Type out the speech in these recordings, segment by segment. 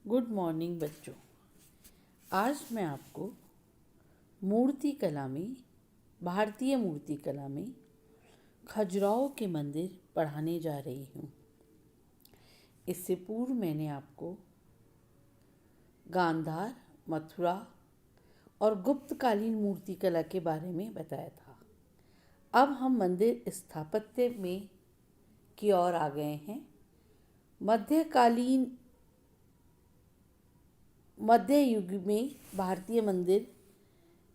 Good morning बच्चों। आज मैं आपको मूर्ति कला में, भारतीय मूर्ति कला में खजुराहो के मंदिर पढ़ाने जा रही हूँ। इससे पूर्व मैंने आपको गांधार, मथुरा और गुप्तकालीन मूर्ति कला के बारे में बताया था। अब हम मंदिर स्थापत्य में की ओर आ गए हैं। मध्य युग में भारतीय मंदिर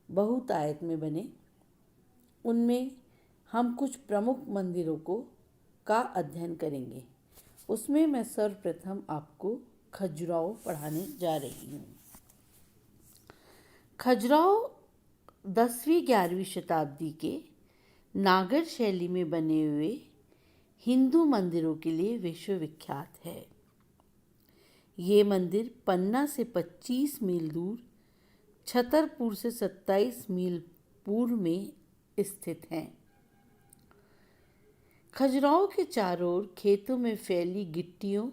बहुतायत में बने। उनमें हम कुछ प्रमुख मंदिरों का अध्ययन करेंगे। उसमें मैं सर्वप्रथम आपको खजुराहो पढ़ाने जा रही हूँ। खजुराहो 10वीं-11वीं शताब्दी के नागर शैली में बने हुए हिंदू मंदिरों के लिए विश्वविख्यात है। ये मंदिर पन्ना से 25 मील दूर, छतरपुर से 27 मील पूर्व में स्थित हैं। खजुराहो के चारों ओर खेतों में फैली गिट्टियों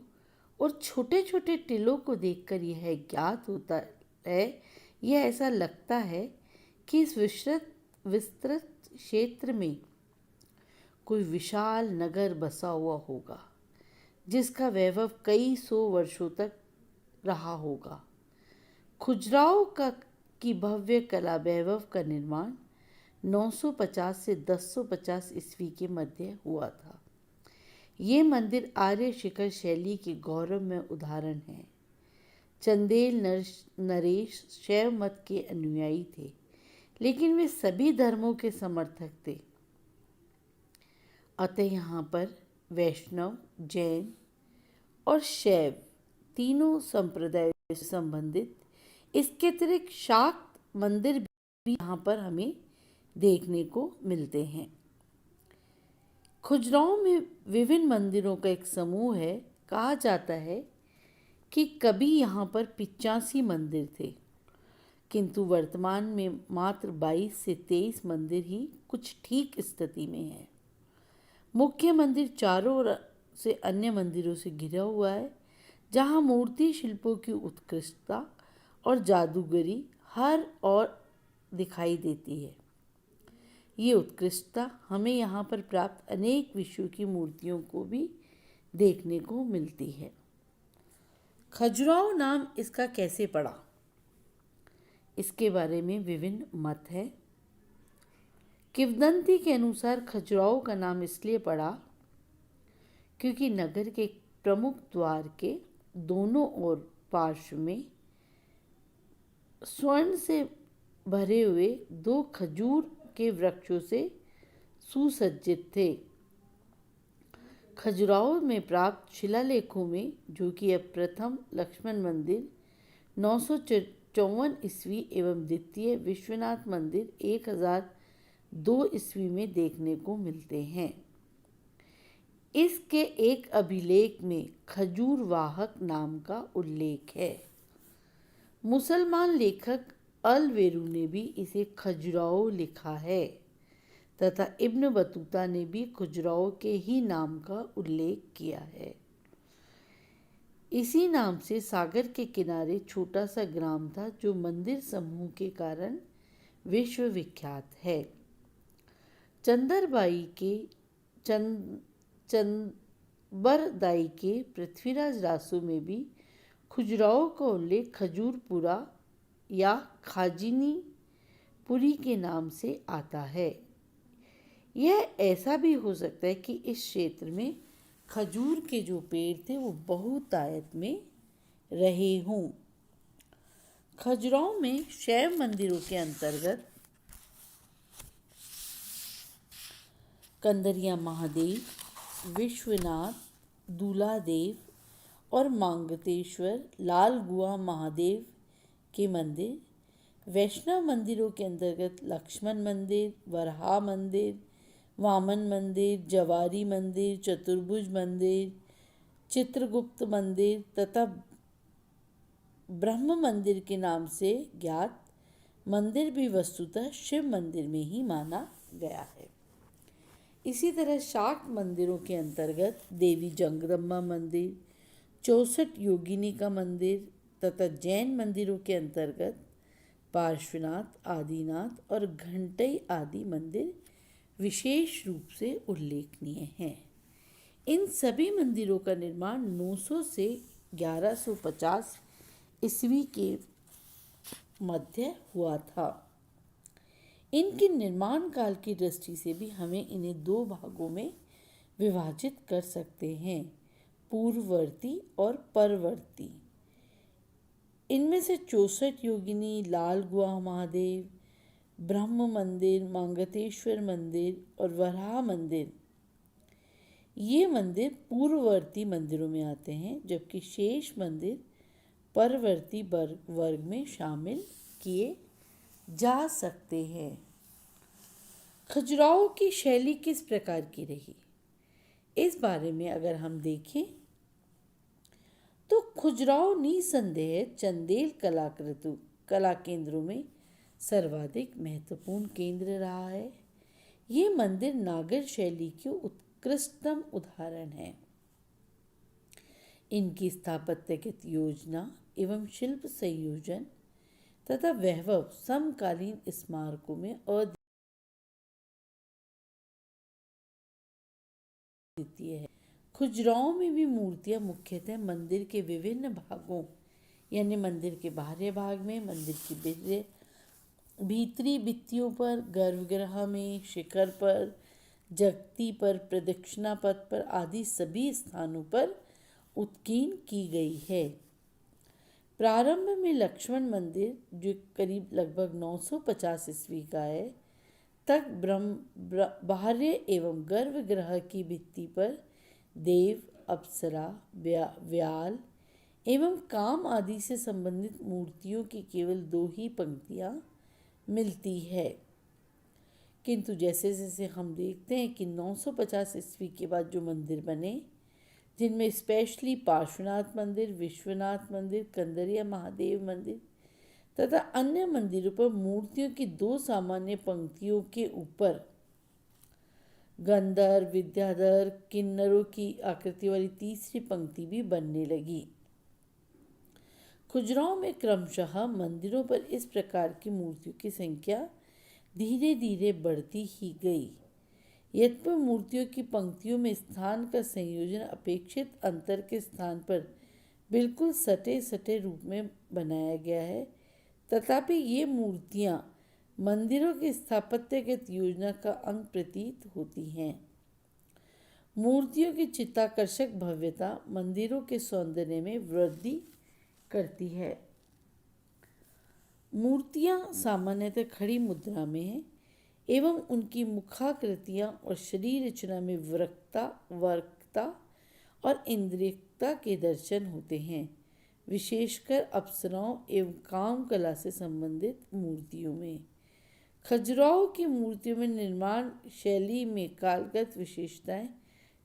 और छोटे छोटे टीलों को देखकर यह ज्ञात होता है, यह ऐसा लगता है कि इस विस्तृत क्षेत्र में कोई विशाल नगर बसा हुआ होगा, जिसका वैभव कई सौ वर्षों तक रहा होगा। खजुराहो की भव्य कला वैभव का निर्माण 950 से 1050 ईस्वी के मध्य हुआ था। ये मंदिर आर्य शिखर शैली के गौरवमय उदाहरण है। चंदेल नरेश शैव मत के अनुयायी थे, लेकिन वे सभी धर्मों के समर्थक थे। अतः यहाँ पर वैष्णव, जैन और शैव तीनों संप्रदायों से संबंधित इसके अतिरिक्त शाक्त मंदिर भी यहाँ पर हमें देखने को मिलते हैं। खजुराहो में विभिन्न मंदिरों का एक समूह है। कहा जाता है कि कभी यहाँ पर 85 मंदिर थे, किंतु वर्तमान में मात्र 22 से 23 मंदिर ही कुछ ठीक स्थिति में है। मुख्य मंदिर चारों ओर से अन्य मंदिरों से घिरा हुआ है, जहाँ मूर्ति शिल्पों की उत्कृष्टता और जादूगरी हर ओर दिखाई देती है। ये उत्कृष्टता हमें यहाँ पर प्राप्त अनेक विश्व की मूर्तियों को भी देखने को मिलती है। खजुराहो नाम इसका कैसे पड़ा, इसके बारे में विभिन्न मत है। किंवदंती के अनुसार खजुराहो का नाम इसलिए पड़ा क्योंकि नगर के प्रमुख द्वार के दोनों ओर पार्श्व में स्वर्ण से भरे हुए 2 खजूर के वृक्षों से सुसज्जित थे। खजुराहो में प्राप्त शिलालेखों में, जो कि अब प्रथम लक्ष्मण मंदिर 954 ईस्वी एवं द्वितीय विश्वनाथ मंदिर 1002 ईस्वी में देखने को मिलते हैं। इसके एक अभिलेख में खजूर वाहक नाम का उल्लेख है। मुसलमान लेखक अल-वेरू ने भी इसे खजुराहो लिखा है तथा इब्न बतूता ने भी खजुराहो के ही नाम का उल्लेख किया है। इसी नाम से सागर के किनारे छोटा सा ग्राम था, जो मंदिर समूह के कारण विश्वविख्यात है। चंबरदाई के पृथ्वीराज रासो में भी खजुराहो का उल्लेख खजूरपुरा या खाजिनीपुरी के नाम से आता है। यह ऐसा भी हो सकता है कि इस क्षेत्र में खजूर के जो पेड़ थे वो बहुतायत में रहे हों। खजुराहो में शैव मंदिरों के अंतर्गत कंदरिया महादेव, विश्वनाथ, दूलादेव और मांगतेश्वर, लालगुआ महादेव के मंदिर, वैष्णव मंदिरों के अंतर्गत लक्ष्मण मंदिर, वराह मंदिर, वामन मंदिर, जवारी मंदिर, चतुर्भुज मंदिर, चित्रगुप्त मंदिर तथा ब्रह्म मंदिर के नाम से ज्ञात मंदिर भी वस्तुतः शिव मंदिर में ही माना गया है। इसी तरह शाक्त मंदिरों के अंतर्गत देवी जगदम्बा मंदिर, 64 योगिनी का मंदिर, तथा जैन मंदिरों के अंतर्गत पार्श्वनाथ, आदिनाथ और घंटई आदि मंदिर विशेष रूप से उल्लेखनीय हैं। इन सभी मंदिरों का निर्माण 900 से 1150 ईस्वी के मध्य हुआ था। इनके निर्माण काल की दृष्टि से भी हमें इन्हें दो भागों में विभाजित कर सकते हैं, पूर्ववर्ती और परवर्ती। इनमें से 64 योगिनी, लाल गुहा महादेव, ब्रह्म मंदिर, मांगतेश्वर मंदिर और वराह मंदिर, ये मंदिर पूर्ववर्ती मंदिरों में आते हैं, जबकि शेष मंदिर परवर्ती वर्ग में शामिल किए जा सकते हैं। खजुराहो की शैली किस प्रकार की रही, इस बारे में अगर हम देखें तो खजुराहो निसंदेह चंदेल कला केंद्रों में सर्वाधिक महत्वपूर्ण केंद्र रहा है। ये मंदिर नागर शैली की उत्कृष्टतम उदाहरण है। इनकी स्थापत्यगत योजना एवं शिल्प संयोजन तथा वैभव समकालीन स्मारकों में अद्वितीय है। खजुराहो में भी मूर्तियां मुख्यतः मंदिर के विभिन्न भागों यानी मंदिर के बाहरी भाग में, मंदिर की भीतरी भित्तियों पर, गर्भगृह में, शिखर पर, जगती पर, प्रदक्षिणा पथ पर आदि सभी स्थानों पर उत्कीर्ण की गई है। प्रारंभ में लक्ष्मण मंदिर, जो करीब लगभग 950 ईस्वी का है, तक बाह्य एवं गर्भगृह की भित्ति पर देव, अप्सरा, व्याल एवं काम आदि से संबंधित मूर्तियों की केवल 2 ही पंक्तियां मिलती है। किंतु जैसे जैसे हम देखते हैं कि 950 ईस्वी के बाद जो मंदिर बने, जिनमें स्पेशली पार्श्वनाथ मंदिर, विश्वनाथ मंदिर, कंदरिया महादेव मंदिर तथा अन्य मंदिरों पर मूर्तियों की 2 सामान्य पंक्तियों के ऊपर गंधर्व, विद्याधर, किन्नरों की आकृति वाली तीसरी पंक्ति भी बनने लगी। खजुराहो में क्रमशः मंदिरों पर इस प्रकार की मूर्तियों की संख्या धीरे धीरे बढ़ती ही गई। यद्यपि मूर्तियों की पंक्तियों में स्थान का संयोजन अपेक्षित अंतर के स्थान पर बिल्कुल सटे सटे रूप में बनाया गया है, तथापि ये मूर्तियां मंदिरों की स्थापत्यगत योजना का अंग प्रतीत होती हैं। मूर्तियों की चित्ताकर्षक भव्यता मंदिरों के सौंदर्य में वृद्धि करती है। मूर्तियां सामान्यतः खड़ी मुद्रा में हैं एवं उनकी मुखाकृतियां और शरीर रचना में वर्कता और इंद्रियता के दर्शन होते हैं, विशेषकर अप्सराओं एवं काम कला से संबंधित मूर्तियों में। खजुराहो की मूर्तियों में निर्माण शैली में कालगत विशेषताएं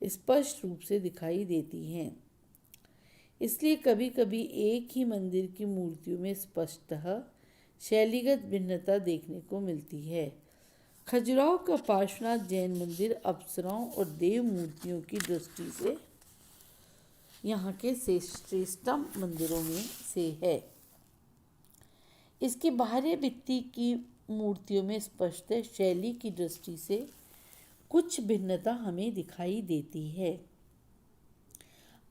स्पष्ट रूप से दिखाई देती हैं। इसलिए कभी कभी एक ही मंदिर की मूर्तियों में स्पष्टतः शैलीगत भिन्नता देखने को मिलती है। खजुराहो का पार्श्वनाथ जैन मंदिर अप्सराओं और देव मूर्तियों की दृष्टि से यहाँ के श्रेष्ठतम मंदिरों में से है। इसके बाहरी भित्ति की मूर्तियों में स्पष्ट शैली की दृष्टि से कुछ भिन्नता हमें दिखाई देती है।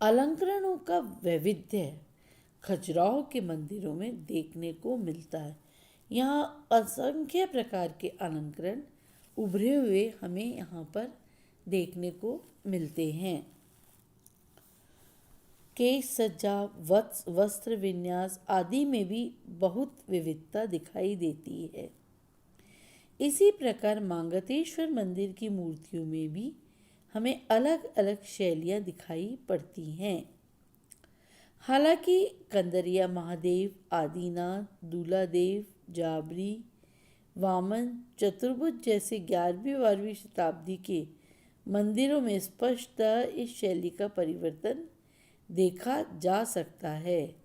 अलंकरणों का वैविध्य खजुराहो के मंदिरों में देखने को मिलता है। यहाँ असंख्य प्रकार के अलंकरण उभरे हुए हमें यहाँ पर देखने को मिलते हैं। केश सज्जा, वस्त्र विन्यास आदि में भी बहुत विविधता दिखाई देती है। इसी प्रकार मांगतेश्वर मंदिर की मूर्तियों में भी हमें अलग अलग शैलियाँ दिखाई पड़ती हैं। हालांकि कंदरिया महादेव, आदिनाथ, दूलादेव, जाबरी, वामन, चतुर्भुज जैसे 11वीं-12वीं शताब्दी के मंदिरों में स्पष्टतः इस शैली का परिवर्तन देखा जा सकता है।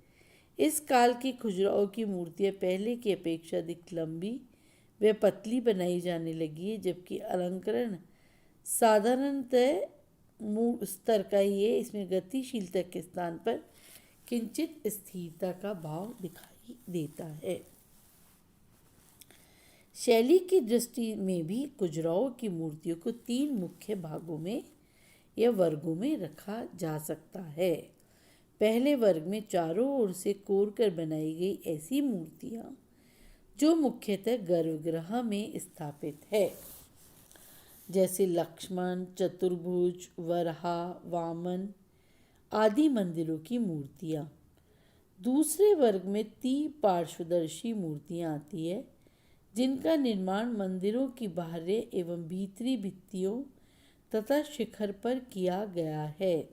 इस काल की खजुराहो की मूर्तियाँ पहले की अपेक्षा अधिक लंबी व पतली बनाई जाने लगी है, जबकि अलंकरण साधारणतः मूल स्तर का ही है। इसमें गतिशीलता के स्थान पर किंचित स्थिरता का भाव दिखाई देता है। शैली की दृष्टि में भी खजुराहो की मूर्तियों को 3 मुख्य भागों में या वर्गों में रखा जा सकता है। पहले वर्ग में चारों ओर से कोर कर बनाई गई ऐसी मूर्तियां जो मुख्यतः गर्भगृह में स्थापित है, जैसे लक्ष्मण, चतुर्भुज, वराह, वामन आदि मंदिरों की मूर्तियां। दूसरे वर्ग में 3 पार्श्वदर्शी मूर्तियां आती है, जिनका निर्माण मंदिरों की बाहरी एवं भीतरी भित्तियों तथा शिखर पर किया गया है।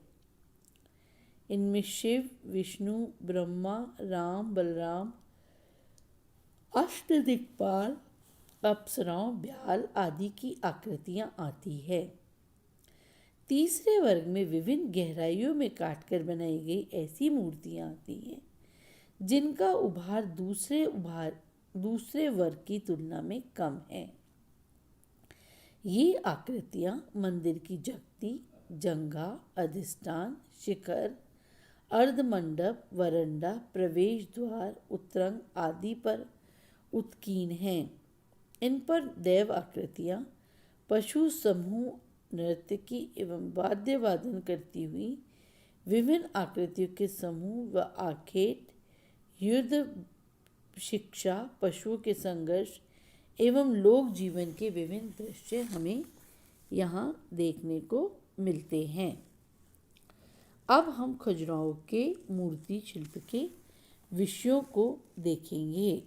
इनमें शिव, विष्णु, ब्रह्मा, राम, बलराम, अष्टदिक्पाल, अप्सराओं, ब्याल आदि की आकृतियां आती है। तीसरे वर्ग में विभिन्न गहराइयों में काटकर बनाई गई ऐसी मूर्तियां आती हैं जिनका उभार दूसरे वर्ग की तुलना में कम है। ये आकृतियां मंदिर की जगती, जंघा, अधिष्ठान, शिखर, अर्धमंडप, वरंडा, प्रवेश द्वार, उत्तरंग आदि पर उत्कीर्ण हैं। इन पर देव आकृतियां, पशु समूह, नर्तकी एवं वाद्य वादन करती हुई विभिन्न आकृतियों के समूह व आखेट, युद्ध, शिक्षा, पशुओं के संघर्ष एवं लोक जीवन के विभिन्न दृश्य हमें यहाँ देखने को मिलते हैं। अब हम खजुराहो के मूर्ति शिल्प के विषयों को देखेंगे।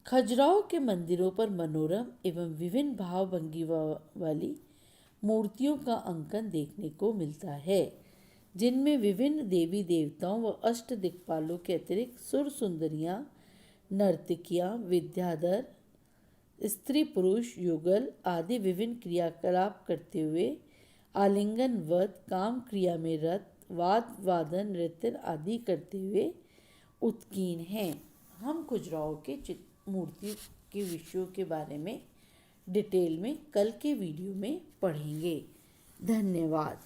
खजुराहो के मंदिरों पर मनोरम एवं विभिन्न भाव भंगी वाली मूर्तियों का अंकन देखने को मिलता है, जिनमें विभिन्न देवी देवताओं व अष्ट दिक्पालों के अतिरिक्त सुर सुंदरियां, नर्तकियां, विद्याधर, स्त्री पुरुष युगल आदि विभिन्न क्रियाकलाप करते हुए आलिंगन वध, काम क्रिया में रत, वाद वादन, नृत्य आदि करते हुए उत्कीर्ण हैं। हम खजुराहो के मूर्ति के विषयों के बारे में डिटेल में कल के वीडियो में पढ़ेंगे। धन्यवाद।